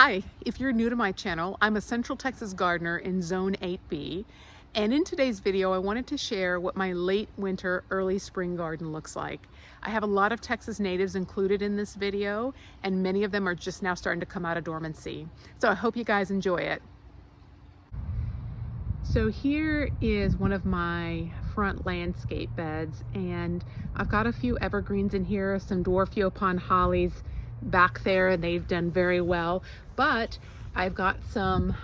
Hi, if you're new to my channel, I'm a Central Texas gardener in Zone 8B, and in today's video I wanted to share what my late winter, early spring garden looks like. I have a lot of Texas natives included in this video, and many of them are just now starting to come out of dormancy. So I hope you guys enjoy it. So here is one of my front landscape beds, and I've got a few evergreens in here, some dwarf Yaupon hollies back there, and they've done very well. But I've got some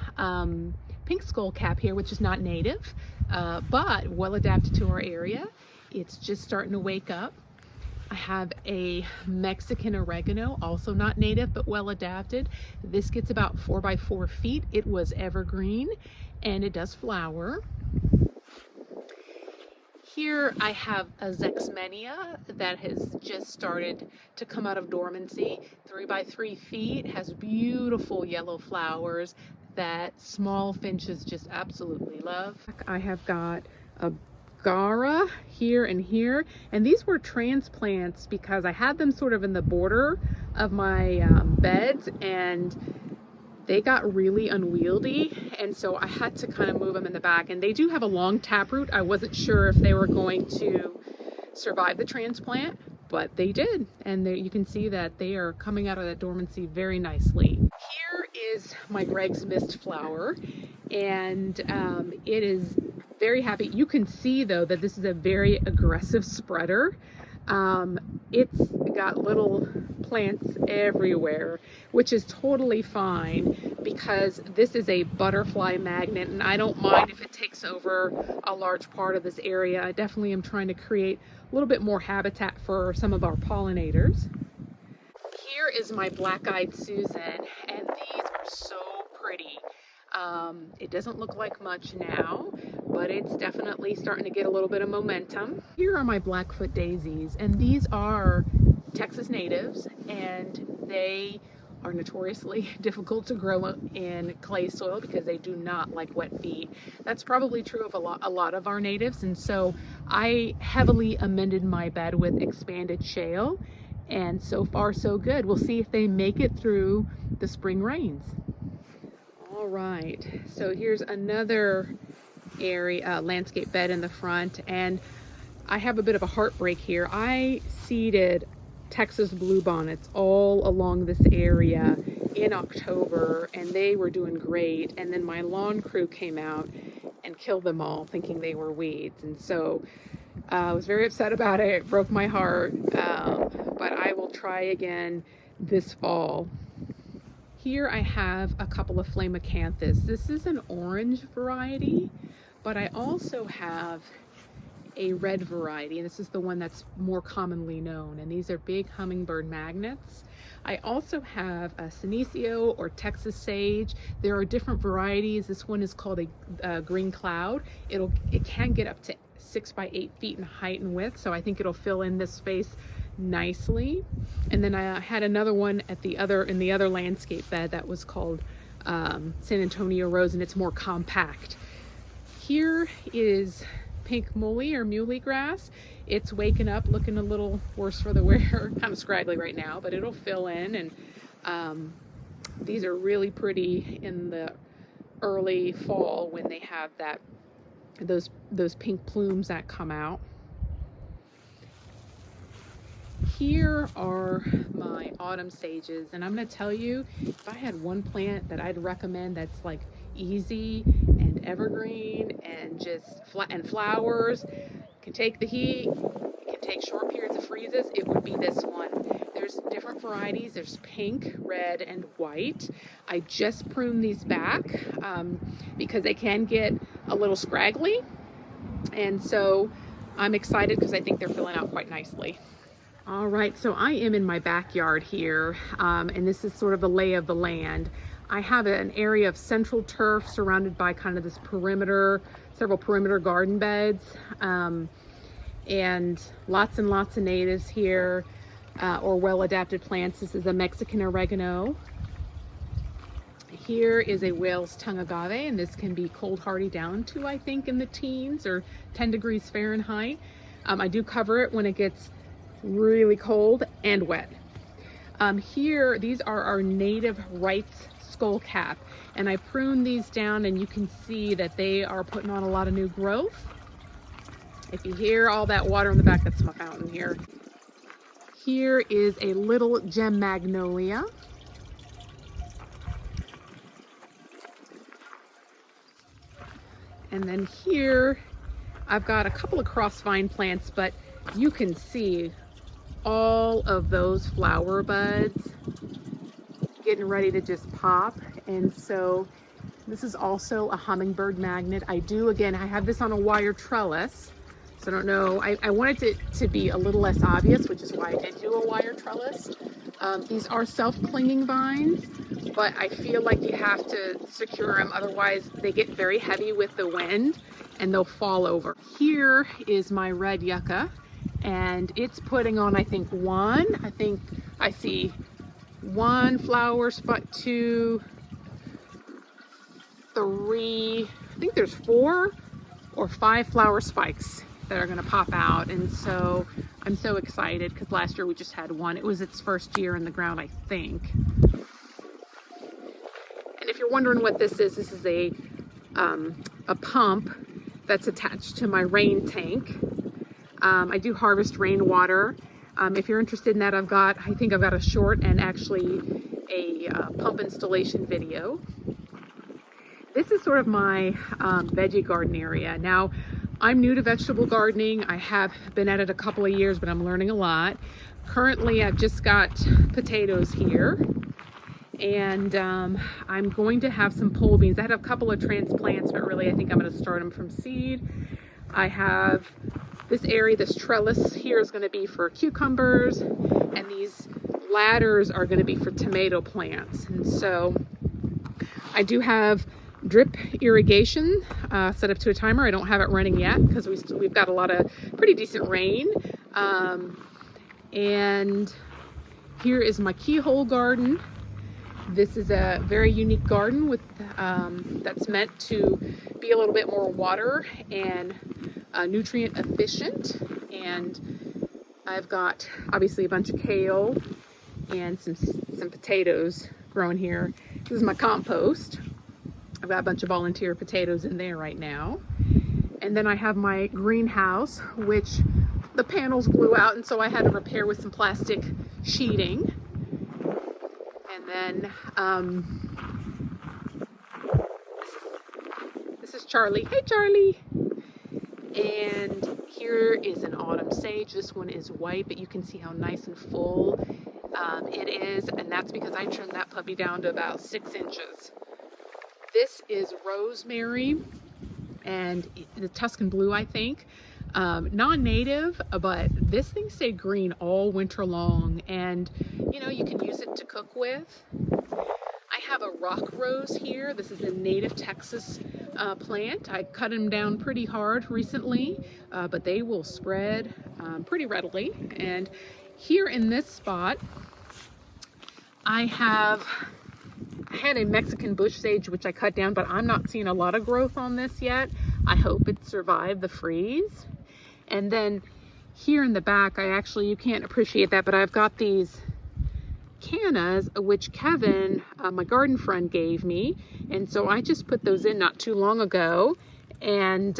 pink skullcap here, which is not native, but well adapted to our area. It's just starting to wake up. I have a Mexican oregano, also not native, but well adapted. This gets about 4 by 4 feet. It was evergreen, and it does flower. Here I have a Zexmenia that has just started to come out of dormancy. 3 by 3 feet, has beautiful yellow flowers that small finches just absolutely love. I have got a Gara here and here, and these were transplants because I had them sort of in the border of my beds, and they got really unwieldy, and so I had to kind of move them in the back. And they do have a long taproot. I wasn't sure if they were going to survive the transplant, but they did, and you can see that they are coming out of that dormancy very nicely. Here is my Greg's Mist flower, and it is very happy. You can see though that this is a very aggressive spreader. It's got little plants everywhere, which is totally fine because this is a butterfly magnet, and I don't mind if it takes over a large part of this area. I definitely am trying to create a little bit more habitat for some of our pollinators. Here is my black-eyed Susan, and these are so pretty. It doesn't look like much now, but it's definitely starting to get a little bit of momentum. Here are my Blackfoot daisies, and these are Texas natives, and they are notoriously difficult to grow in clay soil because they do not like wet feet. That's probably true of a lot of our natives, and so I heavily amended my bed with expanded shale, and so far so good. We'll see if they make it through the spring rains. All right, so here's another area, landscape bed in the front, and I have a bit of a heartbreak here. I seeded Texas bluebonnets all along this area in October, and they were doing great, and then my lawn crew came out and killed them all thinking they were weeds, and so I was very upset about it. It broke my heart, but I will try again this fall. Here I have a couple of flame acanthus. This is an orange variety, but I also have a red variety, and this is the one that's more commonly known, and these are big hummingbird magnets. I also have a Senecio or Texas sage. There are different varieties. This one is called a green cloud. It can get up to 6 by 8 feet in height and width, so I think it'll fill in this space nicely. And then I had another one in the other landscape bed that was called San Antonio Rose, and it's more compact. Here is pink muley grass. It's waking up, looking a little worse for the wear, kind of scraggly right now, but it'll fill in. And these are really pretty in the early fall when they have those pink plumes that come out. Here are my autumn sages, and I'm going to tell you, if I had one plant that I'd recommend that's like easy and evergreen and just flat and flowers, can take the heat, can take short periods of freezes, it would be this one. There's different varieties. There's pink, red, and white. I just pruned these back because they can get a little scraggly, and so I'm excited because I think they're filling out quite nicely. All right, so I am in my backyard here, and this is sort of the lay of the land. I have an area of central turf surrounded by kind of this several perimeter garden beds, and lots and lots of natives here, or well-adapted plants. This is a Mexican oregano. Here is a whale's tongue agave, and this can be cold hardy down to, I think, in the teens or 10 degrees Fahrenheit. I do cover it when it gets really cold and wet. Here, these are our native wright skullcap, and I pruned these down, and you can see that they are putting on a lot of new growth. If you hear all that water in the back, that's my fountain here. Here is a little gem magnolia. And then here, I've got a couple of crossvine plants, but you can see all of those flower buds getting ready to just pop. And so this is also a hummingbird magnet. I have this on a wire trellis. So I don't know, I wanted it to be a little less obvious, which is why I did do a wire trellis. These are self-clinging vines, but I feel like you have to secure them, otherwise they get very heavy with the wind and they'll fall over. Here is my red yucca, and it's putting on, I think I see one flower spot, 2, 3, I think there's 4 or 5 flower spikes that are going to pop out. And so I'm so excited because last year we just had one. It was its first year in the ground, I think. And if you're wondering what this is a pump that's attached to my rain tank. I do harvest rainwater. If you're interested in that, I think I've got a short and actually a pump installation video. This is sort of my veggie garden area. Now, I'm new to vegetable gardening. I have been at it a couple of years, but I'm learning a lot. Currently, I've just got potatoes here, and I'm going to have some pole beans. I had a couple of transplants, but really I think I'm going to start them from seed. I have this area, this trellis here is going to be for cucumbers, and these ladders are going to be for tomato plants. And so I do have drip irrigation set up to a timer. I don't have it running yet because we've got a lot of pretty decent rain. And here is my keyhole garden. This is a very unique garden with that's meant to be a little bit more water and nutrient efficient. And I've got obviously a bunch of kale and some potatoes growing here. This is my compost. I've got a bunch of volunteer potatoes in there right now. And then I have my greenhouse, which the panels blew out, and so I had to repair with some plastic sheeting. And then this is Charlie. Hey, Charlie. And here is an autumn sage. This one is white, but you can see how nice and full it is. And that's because I trimmed that puppy down to about 6 inches. This is rosemary and the Tuscan blue, I think. Non-native, but this thing stayed green all winter long, and you know, you can use it to cook with. I have a rock rose here. This is a native Texas plant. I cut them down pretty hard recently, but they will spread pretty readily. And here in this spot, I had a Mexican bush sage, which I cut down, but I'm not seeing a lot of growth on this yet. I hope it survived the freeze. And then here in the back, you can't appreciate that, but I've got these cannas, which Kevin, my garden friend, gave me. And so I just put those in not too long ago. And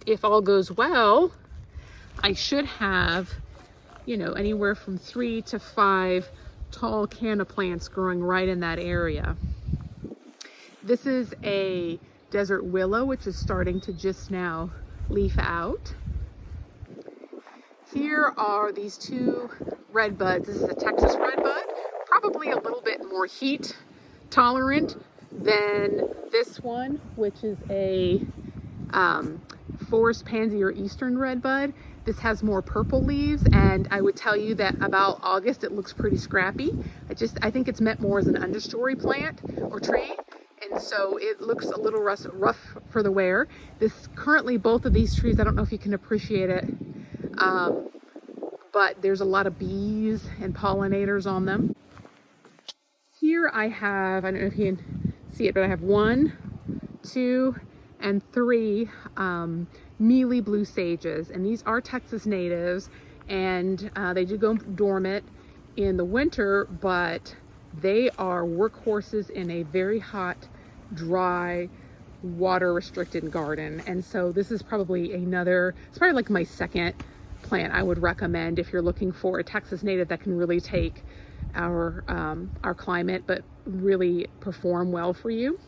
if all goes well, I should have, anywhere from 3 to 5 tall canna plants growing right in that area. This is a desert willow, which is starting to just now leaf out. Here are these 2 redbuds. This is a Texas redbud, probably a little bit more heat tolerant than this one, which is a forest pansy or eastern redbud. This has more purple leaves, and I would tell you that about August it looks pretty scrappy. I think it's meant more as an understory plant or tree, and so it looks a little rough for the wear. Currently both of these trees, I don't know if you can appreciate it, but there's a lot of bees and pollinators on them. Here I don't know if you can see it, but I have 1, 2, and 3 mealy blue sages, and these are Texas natives, and they do go dormant, in the winter, but they are workhorses in a very hot, dry, water restricted garden. And so this is probably it's probably like my second plant I would recommend if you're looking for a Texas native that can really take our climate but really perform well for you.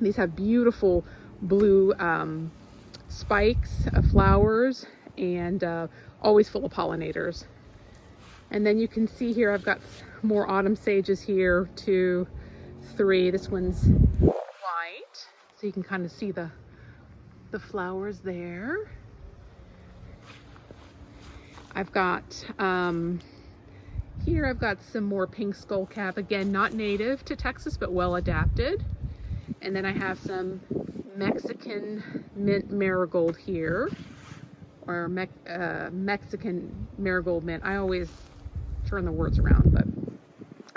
These have beautiful blue spikes of flowers, and always full of pollinators. And then you can see here I've got more autumn sages here, 2, 3. This one's white, so you can kind of see the flowers there. I've got here I've got some more pink skullcap, again not native to Texas but well adapted. And then I have some Mexican mint marigold here, or Mexican marigold mint. I always turn the words around, but.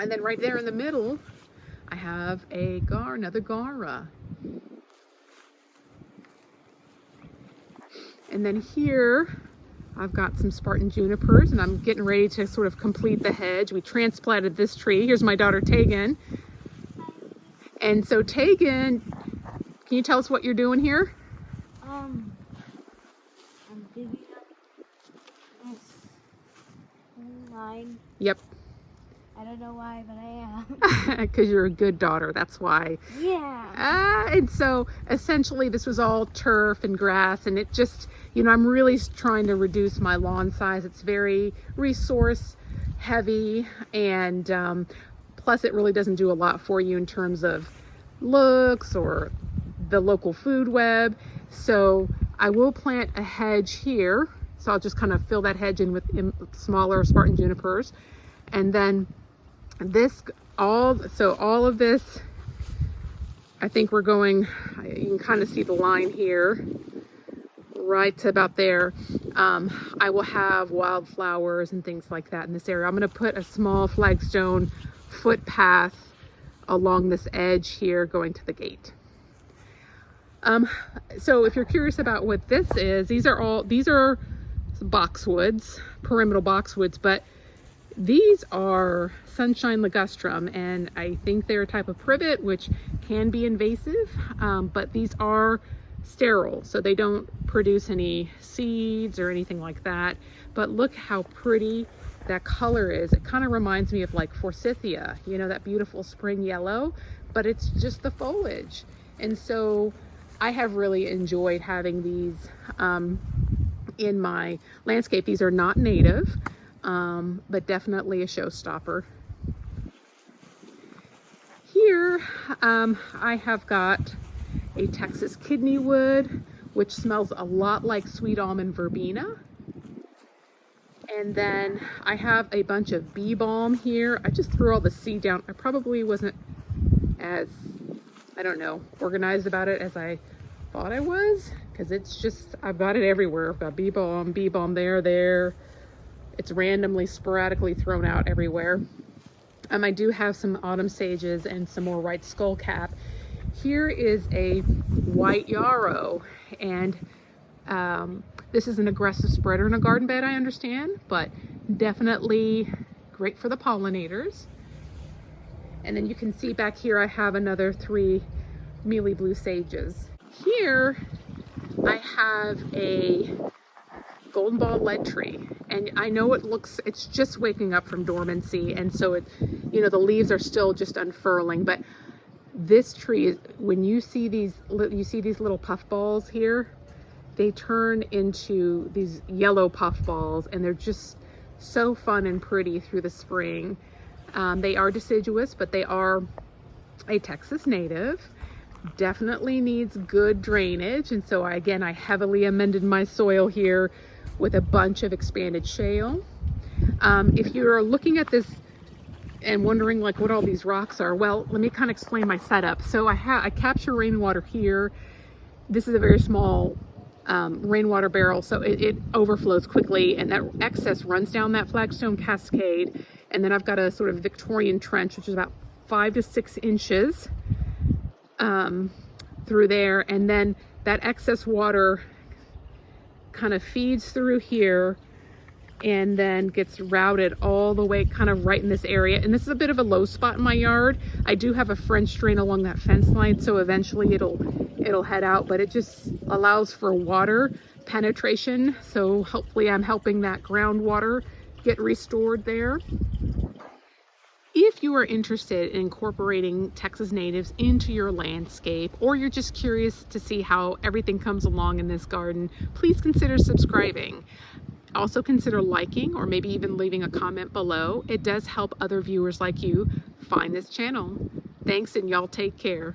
And then right there in the middle, I have another Gara. And then here, I've got some Spartan junipers, and I'm getting ready to sort of complete the hedge. We transplanted this tree. Here's my daughter Tegan. And so Tegan, can you tell us what you're doing here? I'm digging up this line. Yep. I don't know why, but I am. Because you're a good daughter, that's why. Yeah. And so essentially this was all turf and grass, and it just, I'm really trying to reduce my lawn size. It's very resource heavy, and plus it really doesn't do a lot for you in terms of looks or the local food web. So I will plant a hedge here. So I'll just kind of fill that hedge in with smaller Spartan junipers. And then all of this, I think we're going, you can kind of see the line here, right to about there. I will have wildflowers and things like that in this area. I'm going to put a small flagstone footpath along this edge here going to the gate. So if you're curious about what this is, these are boxwoods, pyramidal boxwoods, but these are sunshine ligustrum, and I think they're a type of privet which can be invasive, but these are sterile, so they don't produce any seeds or anything like that. But look how pretty that color is. It kind of reminds me of like forsythia, that beautiful spring yellow, but it's just the foliage. And so I have really enjoyed having these in my landscape. These are not native, but definitely a showstopper. Here I have got a Texas kidneywood, which smells a lot like sweet almond verbena. And then I have a bunch of bee balm here. I just threw all the seed down. I probably wasn't as, organized about it as I thought I was, because it's just, I've got it everywhere. I've got bee balm there. It's randomly, sporadically thrown out everywhere. I do have some autumn sages and some more wright skullcap. Here is a white yarrow, and this is an aggressive spreader in a garden bed, I understand, but definitely great for the pollinators. And then you can see back here I have another 3 mealy blue sages. Here I have a goldenball leadtree, and I know it's just waking up from dormancy, and so the leaves are still just unfurling, but this tree, when you see these little puff balls here, they turn into these yellow puff balls, and they're just so fun and pretty through the spring. They are deciduous, but they are a Texas native. Definitely needs good drainage, and so I heavily amended my soil here with a bunch of expanded shale. If you're looking at this and wondering like what all these rocks are, well, let me kind of explain my setup. So I capture rainwater here. This is a very small rainwater barrel, so it overflows quickly, and that excess runs down that flagstone cascade. And then I've got a sort of Victorian trench, which is about 5 to 6 inches through there, and then that excess water kind of feeds through here and then gets routed all the way kind of right in this area. And this is a bit of a low spot in my yard. I do have a French drain along that fence line, so eventually it'll head out, but it just allows for water penetration. So hopefully I'm helping that groundwater get restored there. If you are interested in incorporating Texas natives into your landscape, or you're just curious to see how everything comes along in this garden, please consider subscribing. Also consider liking or maybe even leaving a comment below. It does help other viewers like you find this channel. Thanks, and y'all take care.